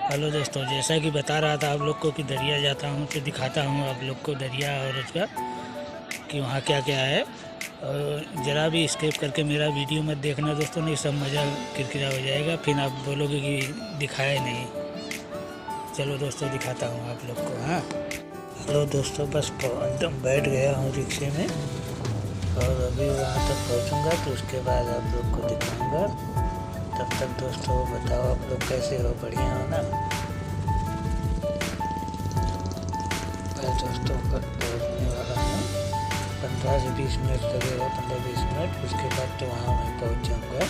Hello दोस्तों, जैसा कि बता रहा था आप लोग को कि दरिया जाता हूँ तो दिखाता हूँ आप लोग को दरिया और उसका कि वहाँ क्या क्या है। और ज़रा भी स्किप करके मेरा वीडियो मत देखना दोस्तों, नहीं सब मज़ा किरकिरा हो जाएगा, फिर आप बोलोगे कि दिखाया नहीं। चलो दोस्तों दिखाता हूँ आप लोग को। हाँ हेलो दोस्तों, बस एकदम बैठ गया हूँ रिक्शे में और अभी वहाँ तक पहुँचूँगा तो उसके बाद आप लोग को दिखाऊँगा। तब तक दोस्तों बताओ आप लोग कैसे हो, बढ़िया हो ना। मैं दोस्तों पर पहुँचने वाला हूँ, 15 से 20 मिनट लगेगा, 15-20 मिनट। उसके बाद तो वहाँ मैं पहुँच जाऊँगा,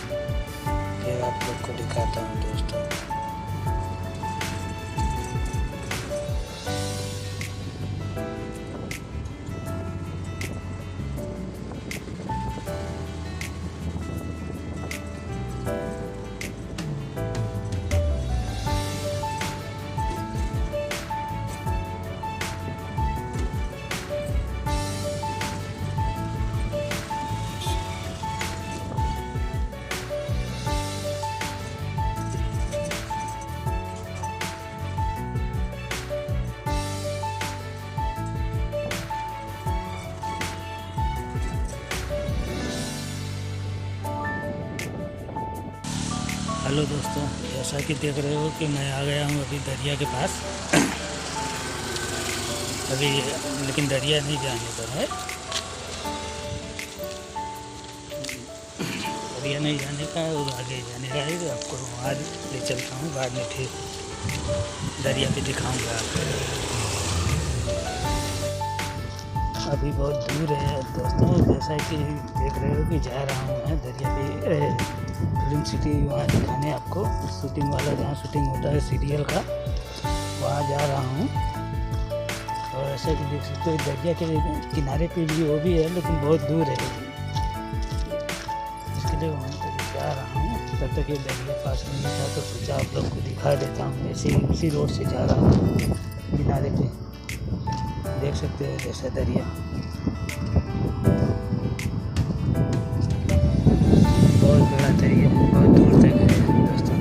फिर आप लोग को दिखाता हूँ दोस्तों। हेलो दोस्तों, जैसा कि देख रहे हो कि मैं आ गया हूँ अभी दरिया के पास। अभी लेकिन दरिया नहीं जाने पर है, दरिया नहीं जाने का और आगे जाने का है। आपको वहाँ ले चलता हूँ, बाद में फिर दरिया पे दिखाऊँगा आपको। अभी बहुत दूर है दोस्तों, जैसा कि देख रहे हो कि जा रहा हूँ मैं दरिया पे फिल्म सिटी वहाँ दिखाने आपको, शूटिंग वाला जहाँ शूटिंग होता है सीरियल का, वहाँ जा रहा हूँ। और ऐसा कि देख सकते हो दरिया के किनारे पे भी वो भी है, लेकिन बहुत दूर है, इसके लिए वहाँ तक जा रहा हूँ। तब तक ये दरिया पास में नहीं था तो सोचा आप लोग को दिखा देता हूँ। ऐसे ही उसी रोड से जा रहा हूँ, किनारे पे देख सकते हो जैसा दरिया बहुत बड़ा दरिया, बहुत दूर तक है दोस्तों,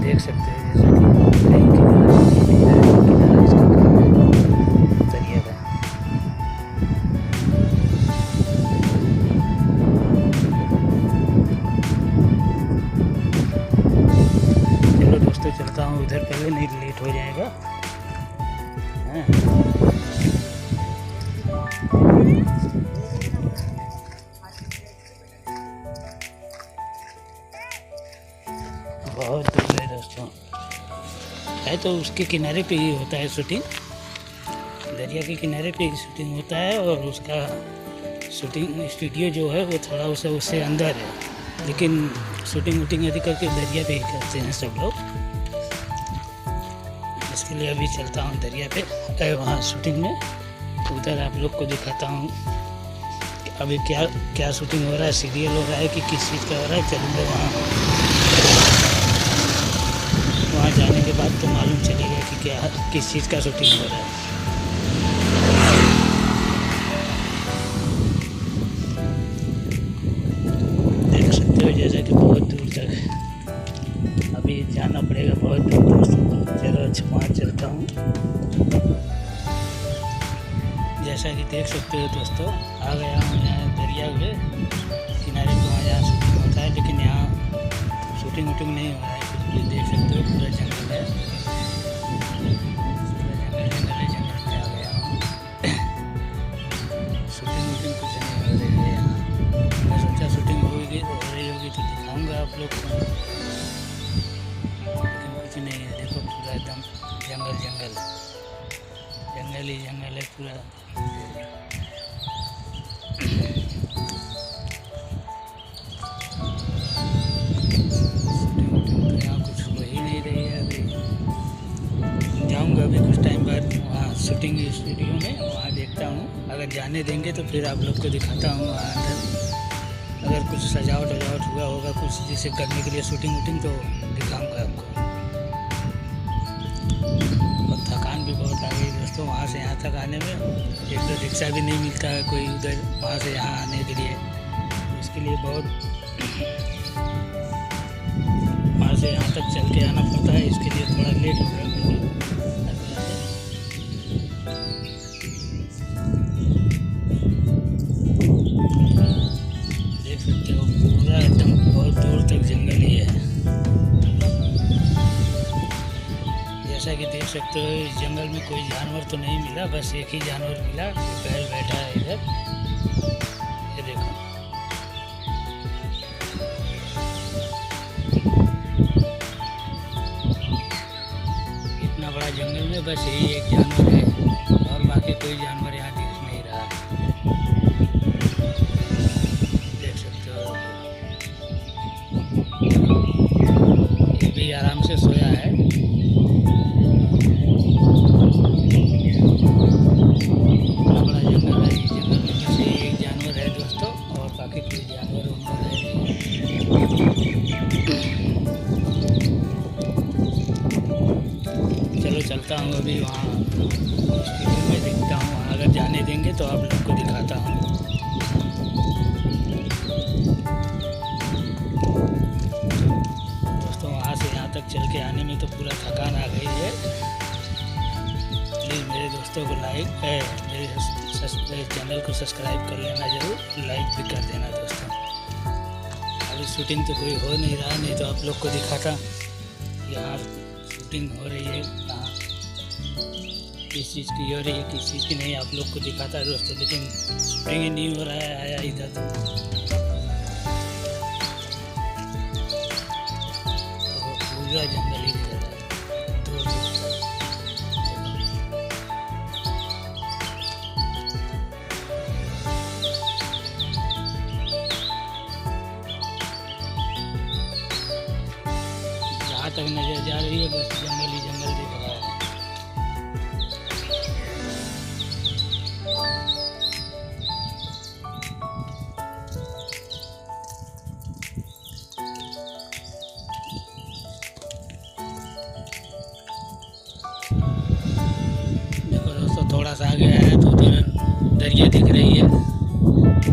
देख सकते हैं। जैसा कि कहीं किनारा नहीं है, किनारा इसका कहाँ है दरिया का। चलो दोस्तों चलता हूँ उधर, पहले नहीं लेट हो जाएगा। बहुत दूर है दोस्तों, है तो उसके किनारे पे ही होता है शूटिंग, दरिया के किनारे पे ही शूटिंग होता है। और उसका शूटिंग स्टूडियो जो है वो थोड़ा उससे अंदर है, लेकिन शूटिंग वूटिंग यदि करके दरिया पे ही करते हैं सब लोग। इसके लिए अभी चलता हूँ दरिया पे, वहाँ शूटिंग में, उधर आप लोग को दिखाता हूँ अभी क्या क्या शूटिंग हो रहा है, सीरियल हो रहा है कि किस चीज़ का हो रहा है। चलूँगा वहाँ जाने के बाद तो मालूम चलेगा कि क्या किस चीज़ का शूटिंग हो रहा है। देख सकते हो जैसा कि बहुत दूर तक अभी जाना पड़ेगा, बहुत दूर दोस्तों। चलो अच्छा वहाँ चलता हूँ। जैसा कि देख सकते हो दोस्तों, आ गया हूँ यहाँ दरिया के किनारे पे, वहाँ जहाँ शूटिंग होता है, लेकिन यहाँ शूटिंग वूटिंग नहीं हो रहा है कुछ भी। देख सकते हो पूरा जंगल है, पूरा जंगल में आ गया हूँ। शूटिंग वूटिंग कुछ नहीं हो रही है यहाँ। मैं सोचा शूटिंग हो रही होगी तो दिखाऊँगा आप लोग को, लेकिन कुछ नहीं है। देखो पूरा एकदम जंगल जंगल, जंगल ही जंगल है पूरा। जाऊंगा अभी कुछ टाइम बाद वहाँ शूटिंग स्टूडियो में, वहाँ देखता हूँ। अगर जाने देंगे तो फिर आप लोग को दिखाता हूँ वहाँ अंदर। अगर कुछ सजावट वजावट हुआ होगा कुछ जैसे करने के लिए शूटिंग वूटिंग, तो दिखाऊंगा आपको। और थकान भी बहुत आ गई दोस्तों वहाँ से यहाँ तक आने में। एक तो रिक्शा भी नहीं मिलता है कोई उधर, वहाँ से यहाँ आने के लिए, इसके लिए बहुत वहाँ से यहाँ तक चल के आना पड़ता है, इसके लिए थोड़ा लेट जैसा कि देख सकते हो इस जंगल में कोई जानवर तो नहीं मिला, बस एक ही जानवर मिला, बैल बैठा है इधर। ये देखो इतना बड़ा जंगल में बस यही एक जानवर है और बाकी कोई जानवर यहाँ दिख नहीं रहा। देख सकते हो ये भी आराम से सोया है। इतना बड़ा जंगल है, ये जंगल में बस यही एक जानवर है दोस्तों और बाकी कोई जानवर उनमें है नहीं। चलो चलता हूँ अभी वहाँ स्टेडियम में देखता हूँ, वहाँ अगर जाने देंगे तो आप लोग को दिखाता हूँ। दोस्तों वहाँ से यहाँ तक चल के आने में तो पूरा थकान आ गई है। प्लीज़ मेरे दोस्तों को मेरे चैनल को सब्सक्राइब कर लेना ज़रूर, लाइक भी कर देना दोस्तों। अभी शूटिंग तो कोई हो नहीं रहा, नहीं तो आप लोग को दिखाता। यहाँ शूटिंग हो रही है, कहाँ किस चीज़ की हो रही है किस चीज़ की नहीं आप लोग को दिखाता है दोस्तों, लेकिन शूटिंग ही नहीं हो रहा है। आया इधर तो पूरा जंगल ही दिख रहा है दूर दूर तक। जहाँ तक नजर जा रही है बस जंगल ही जंगल दिख रहा है। देखो दोस्तों थोड़ा सा आगे आया तो उधर दरिया दिख रही है,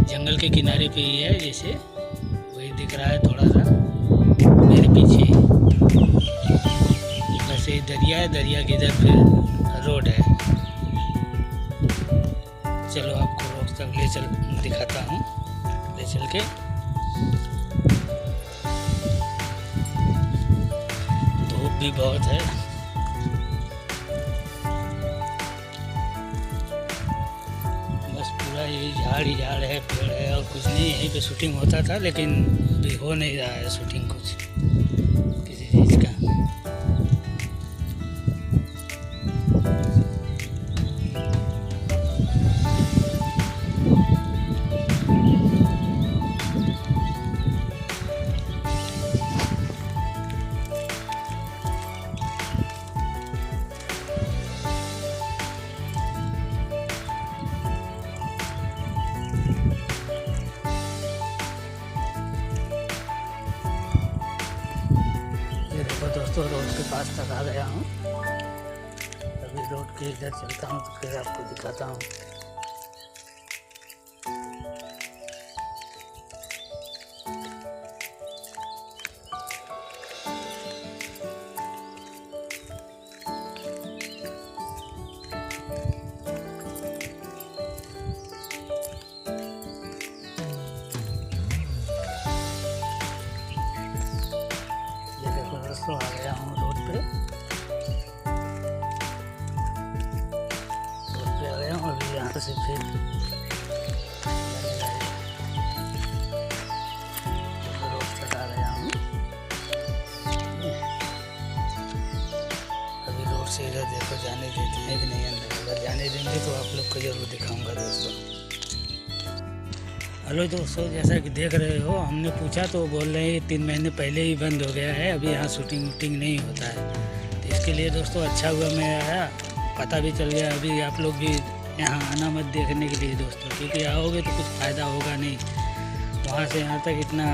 जंगल के किनारे पे ही है, जैसे वही दिख रहा है थोड़ा सा मेरे पीछे। वैसे ही दरिया है, दरिया के इधर फिर रोड है। चलो आपको रोड तक ले चल दिखाता हूँ, ले चल के। धूप भी बहुत है, बस पूरा यही झाड़ ही झाड़ है, पेड़ है और कुछ नहीं। यहीं पे शूटिंग होता था लेकिन अभी हो नहीं रहा है शूटिंग कुछ किसी चीज़ का। देखो दोस्तों रोड के पास तक आ गया हूँ, अभी रोड के इधर चलता हूँ तो फिर आपको दिखाता हूँ। दोस्तों आ गया हूँ रोड पे आ गया हूँ। अभी यहाँ से फिर रोड तक आ गया हूँ। अभी रोड से इधर देखो जाने देते हैं कि नहीं अंदर, अगर जाने देंगे तो आप लोग को जरूर दिखाऊंगा दोस्तों। हेलो दोस्तों, जैसा कि देख रहे हो हमने पूछा तो बोल रहे हैं 3 महीने पहले ही बंद हो गया है, अभी यहाँ शूटिंग वूटिंग नहीं होता है। तो इसके लिए दोस्तों अच्छा हुआ मैं आया, पता भी चल गया। अभी आप लोग भी यहाँ आना मत देखने के लिए दोस्तों, क्योंकि आओगे तो कुछ फ़ायदा होगा नहीं। वहाँ से यहाँ तक इतना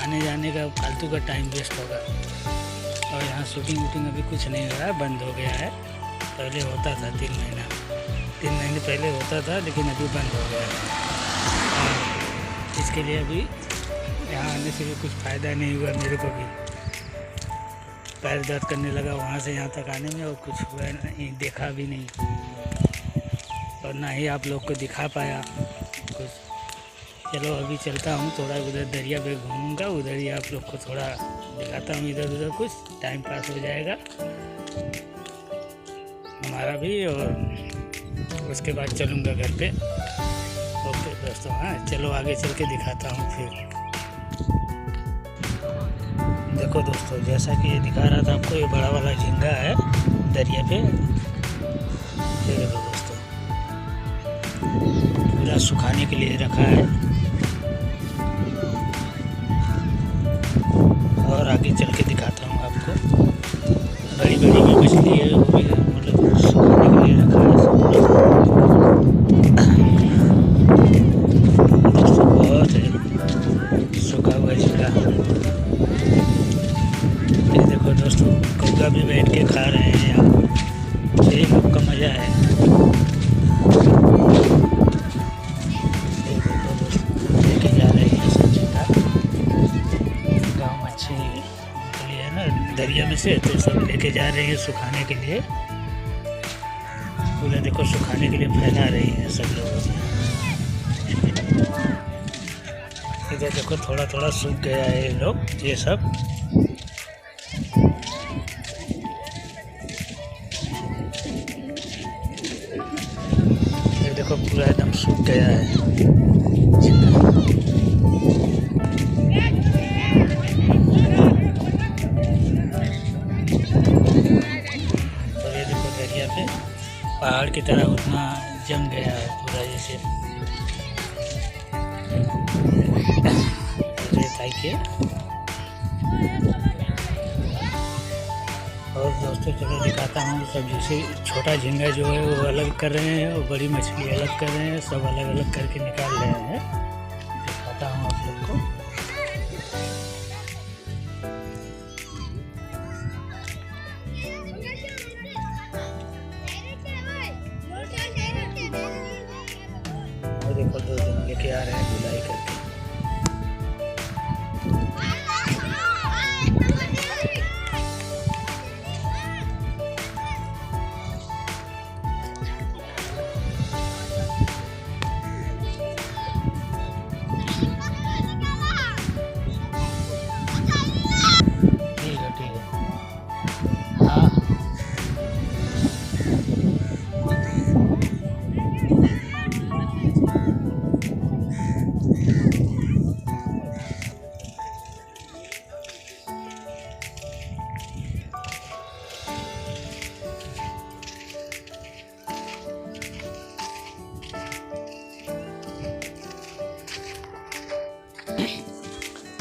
आने जाने का फालतू का टाइम वेस्ट होगा। और यहाँ शूटिंग वूटिंग अभी कुछ नहीं हो रहा है, बंद हो गया है। पहले होता था 3 महीने पहले होता था, लेकिन अभी बंद हो गया है। इसके लिए अभी यहाँ आने से भी कुछ फ़ायदा नहीं हुआ। मेरे को भी पैर दर्द करने लगा वहाँ से यहाँ तक आने में, और कुछ हुआ नहीं, देखा भी नहीं और ना ही आप लोग को दिखा पाया कुछ। चलो अभी चलता हूँ थोड़ा उधर दरिया पे घूमूंगा, उधर ही आप लोग को थोड़ा दिखाता हूँ, इधर उधर कुछ टाइम पास हो जाएगा। हमारा भी, और उसके बाद चलूँगा घर पे। ओके दोस्तों, हाँ चलो आगे चल के दिखाता हूँ फिर। देखो दोस्तों, जैसा कि ये दिखा रहा था आपको, ये बड़ा वाला झींगा है दरिया पे। ये देखो दोस्तों, पूरा सुखाने के लिए रखा है। और आगे चल के दिखाता हूँ आपको। बड़ी बड़ी भी मछली है, वो भी मतलब सुखाने के लिए रखा है सब लोग। दोस्तों बहुत है सूखा हुआ झींगा। ये देखो दोस्तों, कौवा भी बैठ के खा रहे हैं यहाँ। यही लोग का मज़ा है। ये देखो दोस्तों, लेके जा रहे हैं सब झींगा। गाँव मच्छी निकली है ना दरिया में से, तो सब लेके जा रहे हैं सुखाने के लिए। पूरा देखो सुखाने के लिए फैला रही है सब लोग। इधर देखो थोड़ा थोड़ा सूख गया है ये लोग, ये सब। ये देखो पूरा एकदम सूख गया है। और ये देखो दरिया पे पहाड़ की तरह उतना जम गया है पूरा, जैसे रेत के। और दोस्तों चलो दिखाता हूँ सब। जैसे छोटा झींगा जो है वो अलग कर रहे हैं, और बड़ी मछली अलग कर रहे हैं, सब अलग अलग करके निकाल रहे हैं। दिखाता हूँ आप लोग को। और देखो दो दिन लेके आ रहे हैं धुलाई करके। ठीक है हाँ।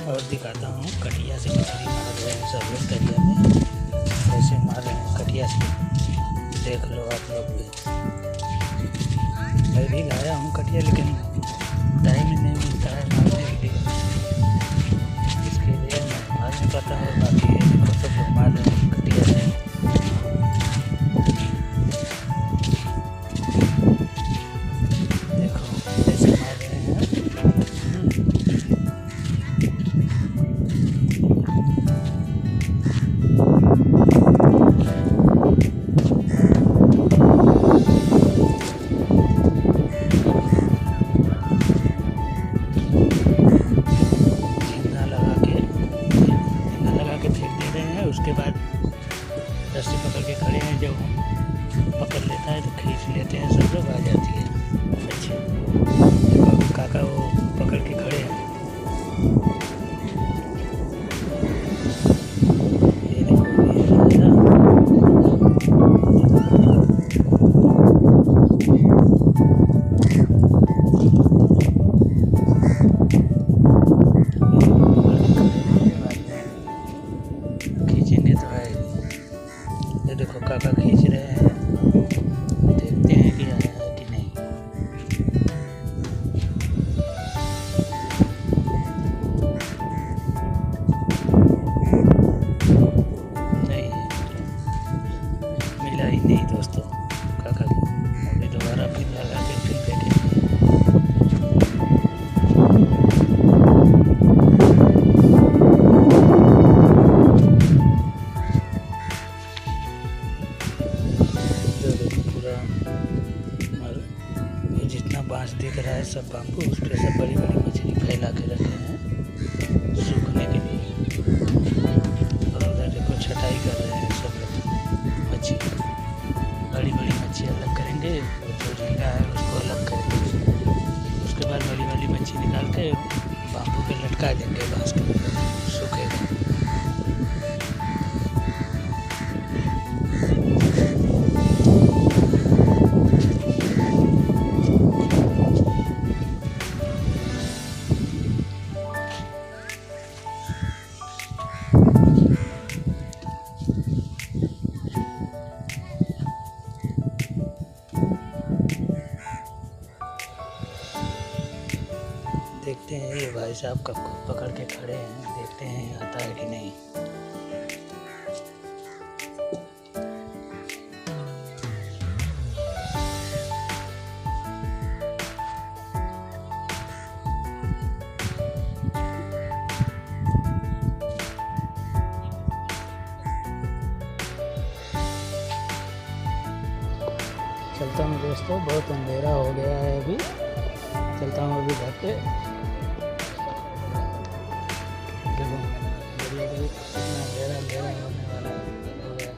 और दिखाता हूँ कटिया से मछली मार रहे हैं सब लोग दरिया में। कैसे मार रहे हैं कटिया से, देख लो आप लोग भी। मैं भी लाया हूँ कटिया, लेकिन टाइम ही नहीं मिलता है मारने के लिए। इसके लिए मैं मार नहीं पाता है। बाकी ये देखो सब लोग मार रहे हैं कटिया से। देखो कैसे मार रहे हैं। उसके बाद रस्सी पकड़ के खड़े हैं। जब पकड़ लेता है तो खींच लेते हैं, सब लोग आ जाती है। अच्छा काका वो पकड़ के खड़े हैं। ये देखो ये ना, खींचेंगे तो है। ये देखो काका खींच रहे हैं, देखते हैं कि आया है कि नहीं। नहीं मिला ही नहीं दोस्तों काका को। अभी दोबारा फिर लगा के फिर देखेंगे। जितना बांस दिख रहा है सब बाम्बू, उस पर सब बड़ी बड़ी मछली फैला के रखे हैं सूखने के लिए। और उधर देखो छटाई कर रहे हैं सब लोग मच्छी, बड़ी ये बाम्बू पे लटका देंगे बांस के ऊपर, सूखेगा। देखते हैं ये भाई साहब कब पकड़ के खड़े हैं, देखते हैं आता है कि नहीं। चलता हूँ दोस्तों, बहुत अंधेरा हो गया है अभी, चलता हूँ अभी घर पे। अंधेरा होने वाला हो गया।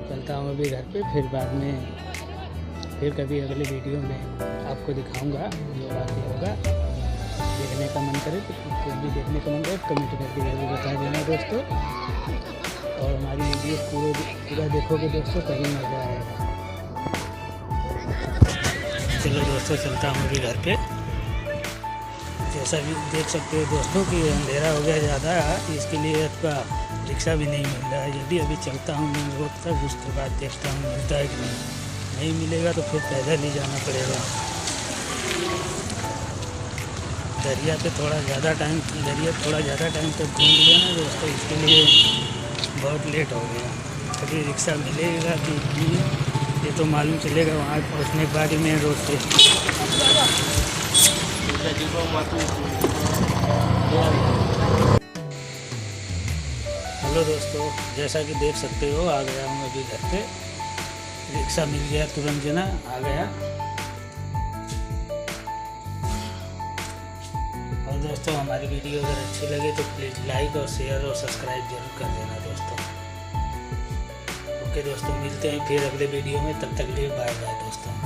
चलता हूँ अभी घर पे, फिर बाद में फिर कभी अगले वीडियो में आपको दिखाऊंगा। जो बाकी होगा देखने का मन करे तो भी देखने का मन करे कमेंट करके जरूर बता देना दोस्तों। और हमारी वीडियो पूरा देखोगे दोस्तों तभी मज़ा आएगा। चलो दोस्तों, चलता हूँ अभी घर पे। जैसा भी देख सकते हो दोस्तों कि अंधेरा हो गया ज़्यादा, इसके लिए आपका रिक्शा भी नहीं मिल रहा है। यदि अभी चलता हूँ मेन रोड तक, उसके बाद देखता हूँ मिलता है कि नहीं मिलेगा तो फिर पैदल ही जाना पड़ेगा। दरिया पे थोड़ा ज़्यादा टाइम तक घूम लिया ना दोस्तों, इसके लिए बहुत लेट हो गया। कभी रिक्शा मिलेगा कि नहीं ये तो मालूम चलेगा वहाँ पहुँचने के बाद ही मेन रोड पे। हेलो दोस्तों, जैसा कि देख सकते हो आ गया हूँ अभी घर पे। रिक्शा मिल गया तुरंत जना आ गया। और दोस्तों हमारी वीडियो अगर अच्छी लगे तो प्लीज़ लाइक और शेयर और सब्सक्राइब जरूर कर देना दोस्तों। ओके दोस्तों, मिलते हैं फिर अगले वीडियो में, तब तक के लिए बाय बाय दोस्तों।